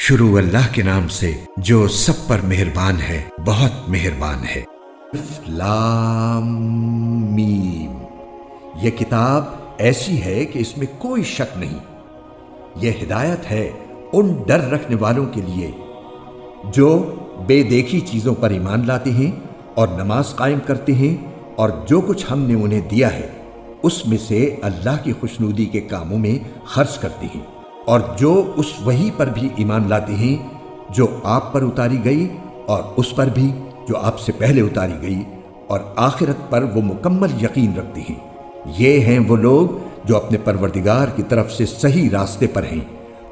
شروع اللہ کے نام سے جو سب پر مہربان ہے، بہت مہربان ہے۔ لام میم، یہ کتاب ایسی ہے کہ اس میں کوئی شک نہیں، یہ ہدایت ہے ان ڈر رکھنے والوں کے لیے جو بے دیکھی چیزوں پر ایمان لاتے ہیں اور نماز قائم کرتے ہیں، اور جو کچھ ہم نے انہیں دیا ہے اس میں سے اللہ کی خوشنودی کے کاموں میں خرچ کرتے ہیں، اور جو اس وحی پر بھی ایمان لاتے ہیں جو آپ پر اتاری گئی اور اس پر بھی جو آپ سے پہلے اتاری گئی، اور آخرت پر وہ مکمل یقین رکھتے ہیں۔ یہ ہیں وہ لوگ جو اپنے پروردگار کی طرف سے صحیح راستے پر ہیں،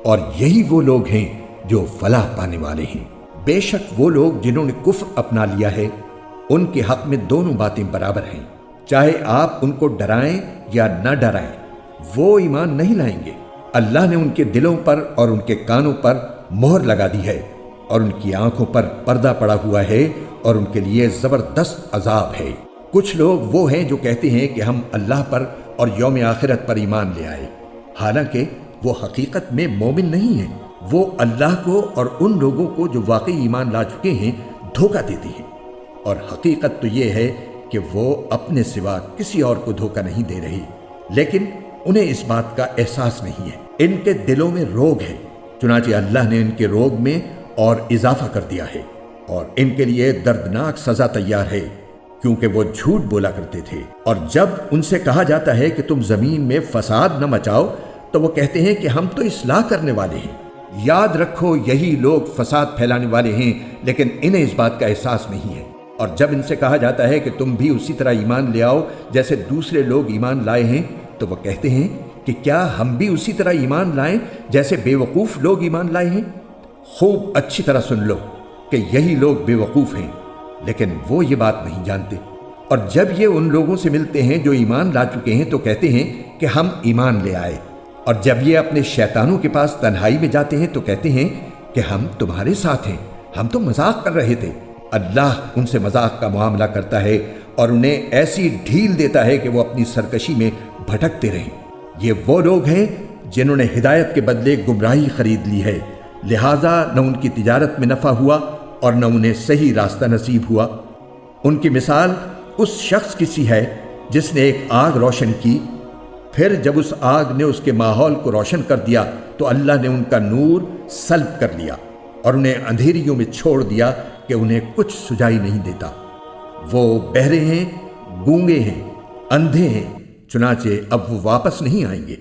اور یہی وہ لوگ ہیں جو فلاح پانے والے ہیں۔ بے شک وہ لوگ جنہوں نے کفر اپنا لیا ہے، ان کے حق میں دونوں باتیں برابر ہیں، چاہے آپ ان کو ڈرائیں یا نہ ڈرائیں، وہ ایمان نہیں لائیں گے۔ اللہ نے ان کے دلوں پر اور ان کے کانوں پر مہر لگا دی ہے، اور ان کی آنکھوں پر پردہ پڑا ہوا ہے، اور ان کے لیے زبردست عذاب ہے۔ کچھ لوگ وہ ہیں جو کہتے ہیں کہ ہم اللہ پر اور یوم آخرت پر ایمان لے آئے، حالانکہ وہ حقیقت میں مومن نہیں ہیں۔ وہ اللہ کو اور ان لوگوں کو جو واقعی ایمان لا چکے ہیں دھوکہ دیتے ہیں، اور حقیقت تو یہ ہے کہ وہ اپنے سوا کسی اور کو دھوکہ نہیں دے رہی، لیکن انہیں اس بات کا احساس نہیں ہے۔ ان کے دلوں میں روگ ہے، چنانچہ اللہ نے ان کے روگ میں اور اضافہ کر دیا ہے، اور ان کے لیے دردناک سزا تیار ہے، کیونکہ وہ جھوٹ بولا کرتے تھے۔ اور جب ان سے کہا جاتا ہے کہ تم زمین میں فساد نہ مچاؤ تو وہ کہتے ہیں کہ ہم تو اصلاح کرنے والے ہیں۔ یاد رکھو یہی لوگ فساد پھیلانے والے ہیں، لیکن انہیں اس بات کا احساس نہیں ہے۔ اور جب ان سے کہا جاتا ہے کہ تم بھی اسی طرح ایمان لے آؤ جیسے دوسرے لوگ ایمان لائے ہیں، تو وہ کہتے ہیں کہ کیا ہم بھی اسی طرح ایمان لائیں جیسے بے وقوف لوگ ایمان لائے ہیں؟ خوب اچھی طرح سن لو کہ یہی لوگ بے وقوف ہیں، لیکن وہ یہ بات نہیں جانتے۔ اور جب یہ ان لوگوں سے ملتے ہیں جو ایمان لا چکے ہیں تو کہتے ہیں کہ ہم ایمان لے آئے، اور جب یہ اپنے شیطانوں کے پاس تنہائی میں جاتے ہیں تو کہتے ہیں کہ ہم تمہارے ساتھ ہیں، ہم تو مذاق کر رہے تھے۔ اللہ ان سے مذاق کا معاملہ کرتا ہے اور انہیں ایسی ڈھیل دیتا ہے کہ وہ اپنی سرکشی میں بھٹکتے رہیں۔ یہ وہ لوگ ہیں جنہوں نے ہدایت کے بدلے گمراہی خرید لی ہے، لہٰذا نہ ان کی تجارت میں نفع ہوا اور نہ انہیں صحیح راستہ نصیب ہوا۔ ان کی مثال اس شخص کی سی ہے جس نے ایک آگ روشن کی، پھر جب اس آگ نے اس کے ماحول کو روشن کر دیا تو اللہ نے ان کا نور سلب کر لیا اور انہیں اندھیریوں میں چھوڑ دیا کہ انہیں کچھ سجائی نہیں دیتا۔ وہ بہرے ہیں، گونگے ہیں، اندھے ہیں، چنانچہ اب وہ واپس نہیں آئیں گے۔